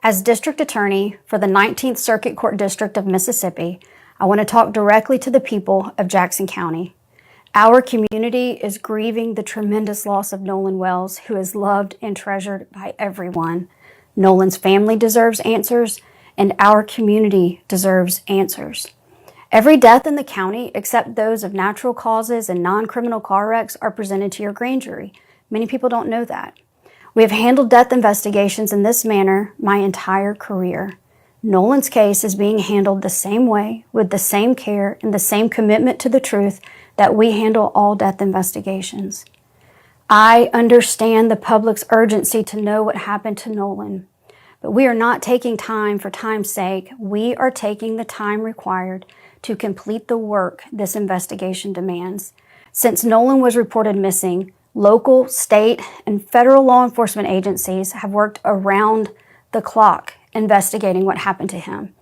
As District Attorney for the 19th Circuit Court District of Mississippi, I want to talk directly to the people of Jackson County. Our community is grieving the tremendous loss of Nolan Wells, who is loved and treasured by everyone. Nolan's family deserves answers, and our community deserves answers. Every death in the county, except those of natural causes and non-criminal car wrecks, are presented to your grand jury. Many people don't know that. We have handled death investigations in this manner my entire career. Nolan's case is being handled the same way, with the same care and the same commitment to the truth that we handle all death investigations. I understand the public's urgency to know what happened to Nolan, but we are not taking time for time's sake. We are taking the time required to complete the work this investigation demands. Since Nolan was reported missing, local, state, and federal law enforcement agencies have worked around the clock investigating what happened to him.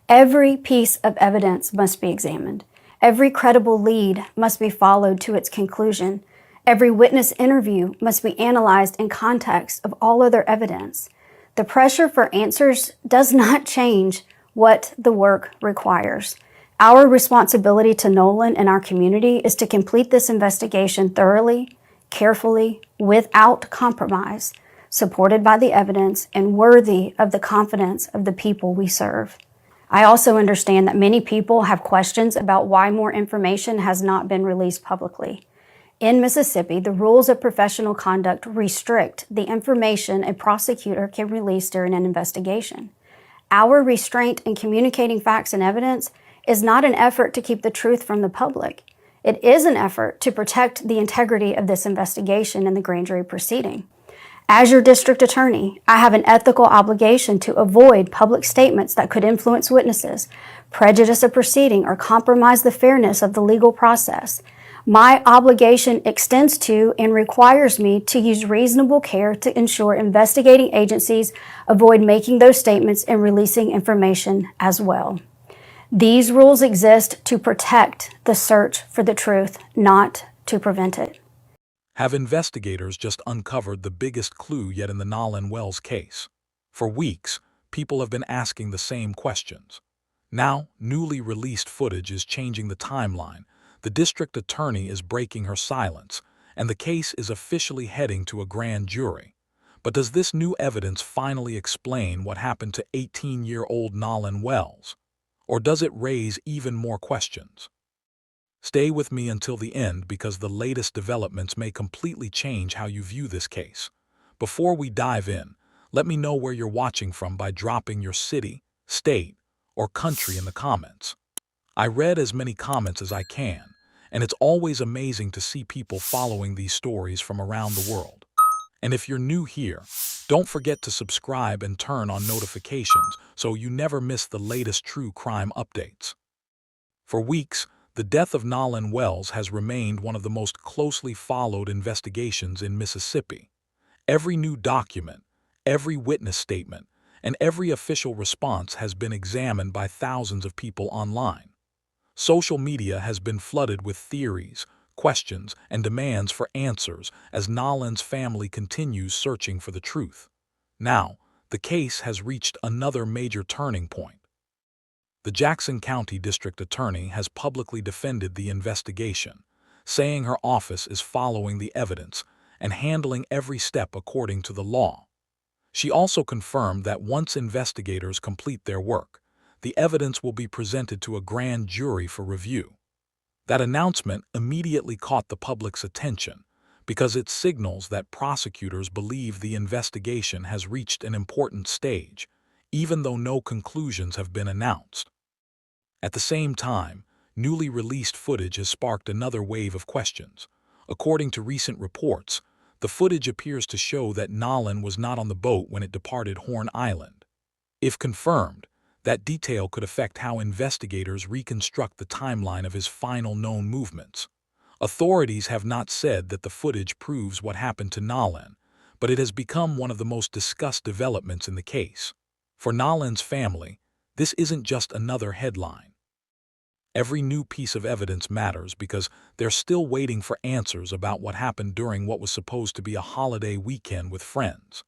Every piece of evidence must be examined. Every credible lead must be followed to its conclusion. Every witness interview must be analyzed in context of all other evidence. The pressure for answers does not change what the work requires. Our responsibility to Nolan and our community is to complete this investigation thoroughly, carefully, without compromise, supported by the evidence, and worthy of the confidence of the people we serve. I also understand that many people have questions about why more information has not been released publicly. In Mississippi, the rules of professional conduct restrict the information a prosecutor can release during an investigation. Our restraint in communicating facts and evidence is not an effort to keep the truth from the public. It is an effort to protect the integrity of this investigation and the grand jury proceeding. As your district attorney, I have an ethical obligation to avoid public statements that could influence witnesses, prejudice a proceeding, or compromise the fairness of the legal process. My obligation extends to and requires me to use reasonable care to ensure investigating agencies avoid making those statements and releasing information as well. These rules exist to protect the search for the truth, not to prevent it. Have investigators just uncovered the biggest clue yet in the Nolan Wells case? For weeks, people have been asking the same questions. Now, newly released footage is changing the timeline. The district attorney is breaking her silence, and the case is officially heading to a grand jury. But does this new evidence finally explain what happened to 18-year-old Nolan Wells? Or does it raise even more questions? Stay with me until the end because the latest developments may completely change how you view this case. Before we dive in, let me know where you're watching from by dropping your city, state, or country in the comments. I read as many comments as I can, and it's always amazing to see people following these stories from around the world. And if you're new here, don't forget to subscribe and turn on notifications so you never miss the latest true crime updates. For weeks, the death of Nolan Wells has remained one of the most closely followed investigations in Mississippi. Every new document, every witness statement, and every official response has been examined by thousands of people online. Social media has been flooded with theories, questions, and demands for answers as Nolan's family continues searching for the truth. Now, the case has reached another major turning point. The Jackson County District Attorney has publicly defended the investigation, saying her office is following the evidence and handling every step according to the law. She also confirmed that once investigators complete their work, the evidence will be presented to a grand jury for review. That announcement immediately caught the public's attention because it signals that prosecutors believe the investigation has reached an important stage, even though no conclusions have been announced. At the same time, newly released footage has sparked another wave of questions. According to recent reports, the footage appears to show that Nolan was not on the boat when it departed Horn Island. If confirmed, that detail could affect how investigators reconstruct the timeline of his final known movements. Authorities have not said that the footage proves what happened to Nolan, but it has become one of the most discussed developments in the case. For Nolan's family, this isn't just another headline. Every new piece of evidence matters because they're still waiting for answers about what happened during what was supposed to be a holiday weekend with friends.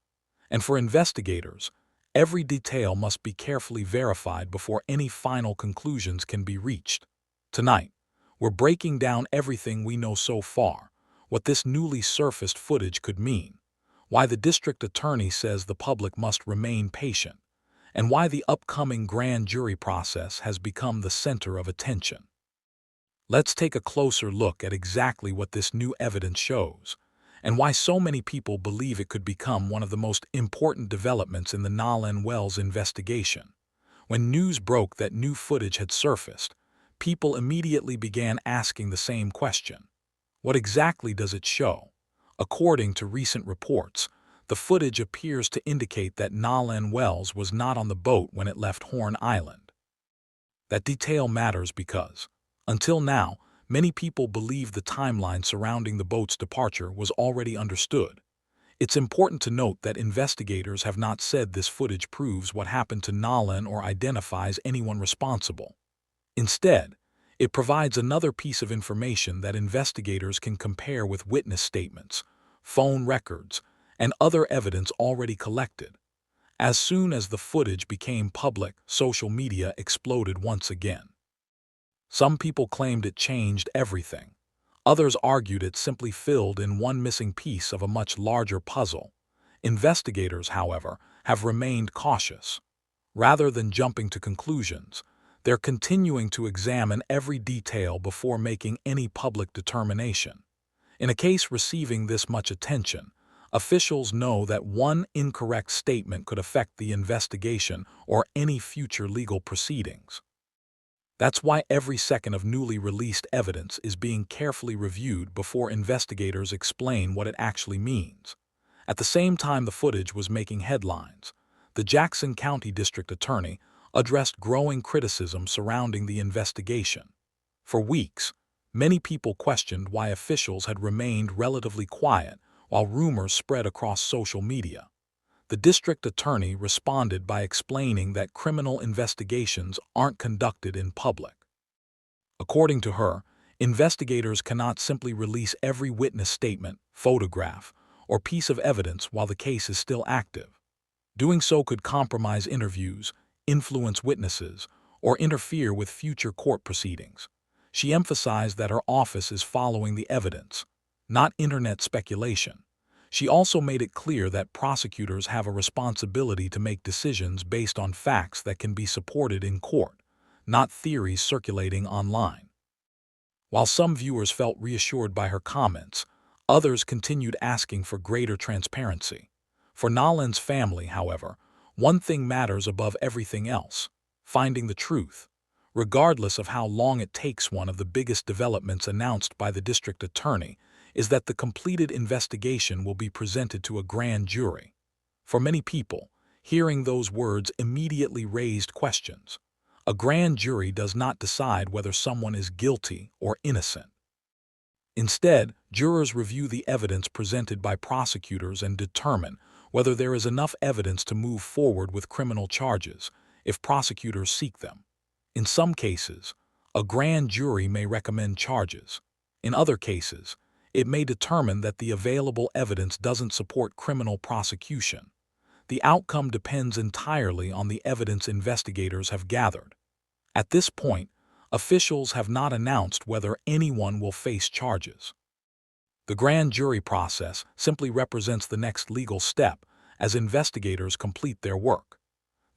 And for investigators, Every detail must be carefully verified before any final conclusions can be reached. Tonight, we're breaking down everything we know so far, what this newly surfaced footage could mean, why the district attorney says the public must remain patient, and why the upcoming grand jury process has become the center of attention. Let's take a closer look at exactly what this new evidence shows, and why so many people believe it could become one of the most important developments in the Nolan Wells investigation. When news broke that new footage had surfaced, people immediately began asking the same question. What exactly does it show? According to recent reports, the footage appears to indicate that Nolan Wells was not on the boat when it left Horn Island. That detail matters because, until now, many people believe the timeline surrounding the boat's departure was already understood. It's important to note that investigators have not said this footage proves what happened to Nolan or identifies anyone responsible. Instead, it provides another piece of information that investigators can compare with witness statements, phone records, and other evidence already collected. As soon as the footage became public, social media exploded once again. Some people claimed it changed everything. Others argued it simply filled in one missing piece of a much larger puzzle. Investigators, however, have remained cautious. Rather than jumping to conclusions, they're continuing to examine every detail before making any public determination. In a case receiving this much attention, officials know that one incorrect statement could affect the investigation or any future legal proceedings. That's why every second of newly released evidence is being carefully reviewed before investigators explain what it actually means. At the same time the footage was making headlines, the Jackson County District Attorney addressed growing criticism surrounding the investigation. For weeks, many people questioned why officials had remained relatively quiet while rumors spread across social media. The district attorney responded by explaining that criminal investigations aren't conducted in public. According to her, investigators cannot simply release every witness statement, photograph, or piece of evidence while the case is still active. Doing so could compromise interviews, influence witnesses, or interfere with future court proceedings. She emphasized that her office is following the evidence, not internet speculation. She also made it clear that prosecutors have a responsibility to make decisions based on facts that can be supported in court, not theories circulating online. While some viewers felt reassured by her comments, others continued asking for greater transparency. For Nolan's family, however, one thing matters above everything else: finding the truth. Regardless of how long it takes, one of the biggest developments announced by the district attorney is that the completed investigation will be presented to a grand jury. For many people, hearing those words immediately raised questions. A grand jury does not decide whether someone is guilty or innocent. Instead, jurors review the evidence presented by prosecutors and determine whether there is enough evidence to move forward with criminal charges, if prosecutors seek them. In some cases, a grand jury may recommend charges. In other cases, it may determine that the available evidence doesn't support criminal prosecution. The outcome depends entirely on the evidence investigators have gathered. At this point, officials have not announced whether anyone will face charges. The grand jury process simply represents the next legal step as investigators complete their work.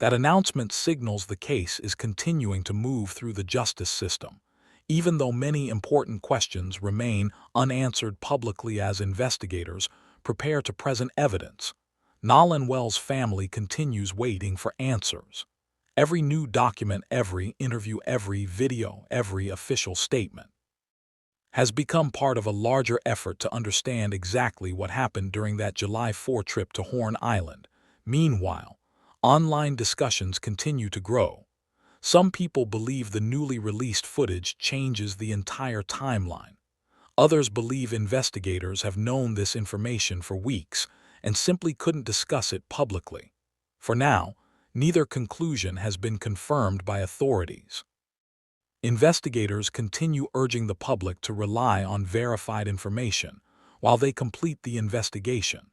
That announcement signals the case is continuing to move through the justice system, even though many important questions remain unanswered publicly as investigators prepare to present evidence. Nolan Wells' family continues waiting for answers. Every new document, every interview, every video, every official statement has become part of a larger effort to understand exactly what happened during that July 4 trip to Horn Island. Meanwhile, online discussions continue to grow. Some people believe the newly released footage changes the entire timeline. Others believe investigators have known this information for weeks and simply couldn't discuss it publicly. For now, neither conclusion has been confirmed by authorities. Investigators continue urging the public to rely on verified information while they complete the investigation.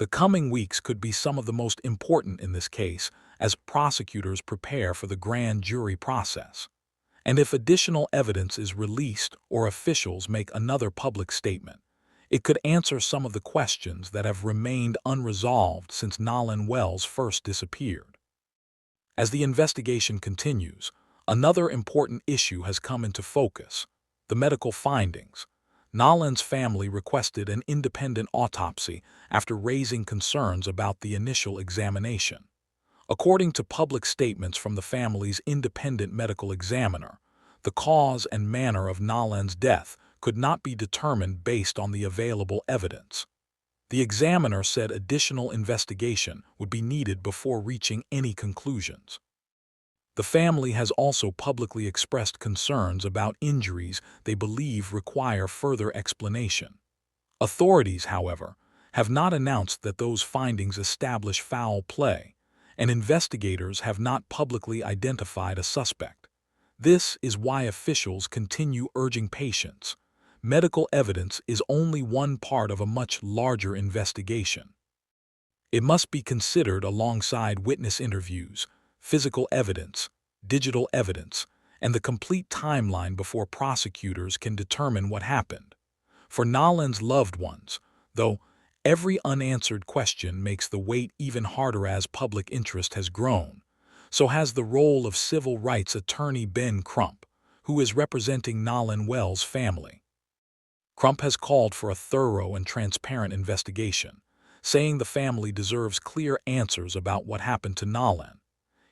The coming weeks could be some of the most important in this case as prosecutors prepare for the grand jury process. And if additional evidence is released or officials make another public statement, it could answer some of the questions that have remained unresolved since Nolan Wells first disappeared. As the investigation continues, another important issue has come into focus: the medical findings. Nolan's family requested an independent autopsy after raising concerns about the initial examination. According to public statements from the family's independent medical examiner, the cause and manner of Nolan's death could not be determined based on the available evidence. The examiner said additional investigation would be needed before reaching any conclusions. The family has also publicly expressed concerns about injuries they believe require further explanation. Authorities, however, have not announced that those findings establish foul play, and investigators have not publicly identified a suspect. This is why officials continue urging patience. Medical evidence is only one part of a much larger investigation. It must be considered alongside witness interviews, physical evidence, digital evidence, and the complete timeline before prosecutors can determine what happened. For Nolan's loved ones, though, every unanswered question makes the wait even harder as public interest has grown. So has the role of civil rights attorney Ben Crump, who is representing Nolan Wells' family. Crump has called for a thorough and transparent investigation, saying the family deserves clear answers about what happened to Nolan.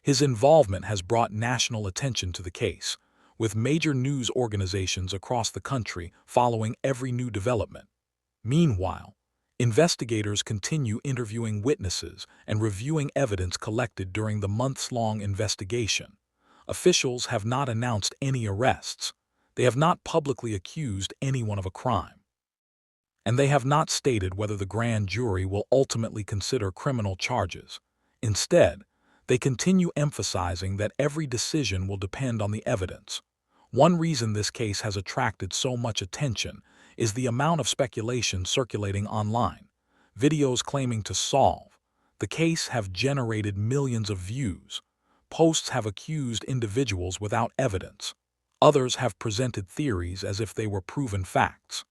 His involvement has brought national attention to the case, with major news organizations across the country following every new development. Meanwhile, investigators continue interviewing witnesses and reviewing evidence collected during the months-long investigation. Officials have not announced any arrests. They have not publicly accused anyone of a crime. And they have not stated whether the grand jury will ultimately consider criminal charges. Instead, they continue emphasizing that every decision will depend on the evidence. One reason this case has attracted so much attention is the amount of speculation circulating online. Videos claiming to solve the case have generated millions of views. Posts have accused individuals without evidence. Others have presented theories as if they were proven facts.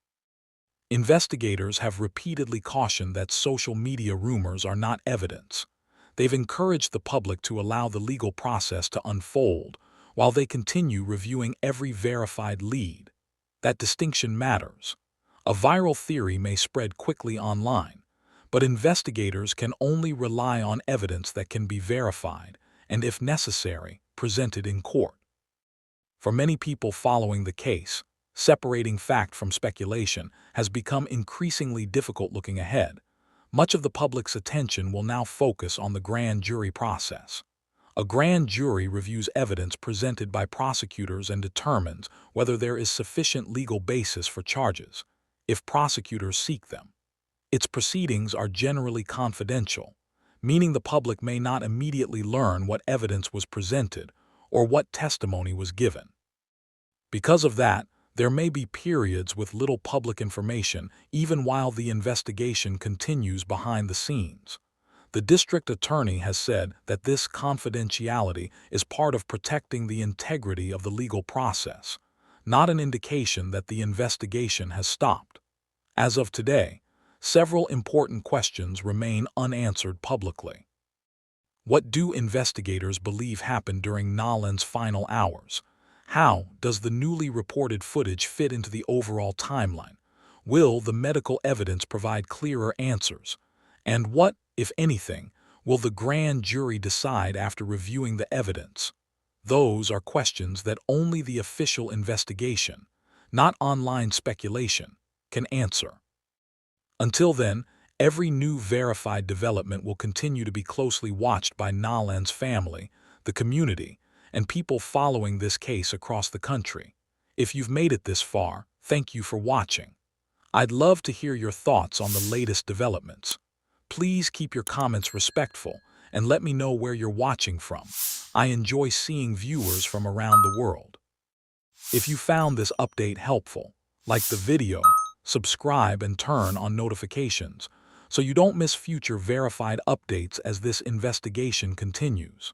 Investigators have repeatedly cautioned that social media rumors are not evidence. They've encouraged the public to allow the legal process to unfold while they continue reviewing every verified lead. That distinction matters. A viral theory may spread quickly online, but investigators can only rely on evidence that can be verified and, if necessary, presented in court. For many people following the case, separating fact from speculation has become increasingly difficult looking ahead. Much of the public's attention will now focus on the grand jury process. A grand jury reviews evidence presented by prosecutors and determines whether there is sufficient legal basis for charges, if prosecutors seek them. Its proceedings are generally confidential, meaning the public may not immediately learn what evidence was presented or what testimony was given. Because of that, there may be periods with little public information even while the investigation continues behind the scenes. The district attorney has said that this confidentiality is part of protecting the integrity of the legal process, not an indication that the investigation has stopped. As of today, several important questions remain unanswered publicly. What do investigators believe happened during Nolan's final hours? How does the newly reported footage fit into the overall timeline? Will the medical evidence provide clearer answers? And what, if anything, will the grand jury decide after reviewing the evidence? Those are questions that only the official investigation, not online speculation, can answer. Until then, every new verified development will continue to be closely watched by Nolan's family, the community, and people following this case across the country. If you've made it this far, thank you for watching. I'd love to hear your thoughts on the latest developments. Please keep your comments respectful and let me know where you're watching from. I enjoy seeing viewers from around the world. If you found this update helpful, like the video, subscribe and turn on notifications so you don't miss future verified updates as this investigation continues.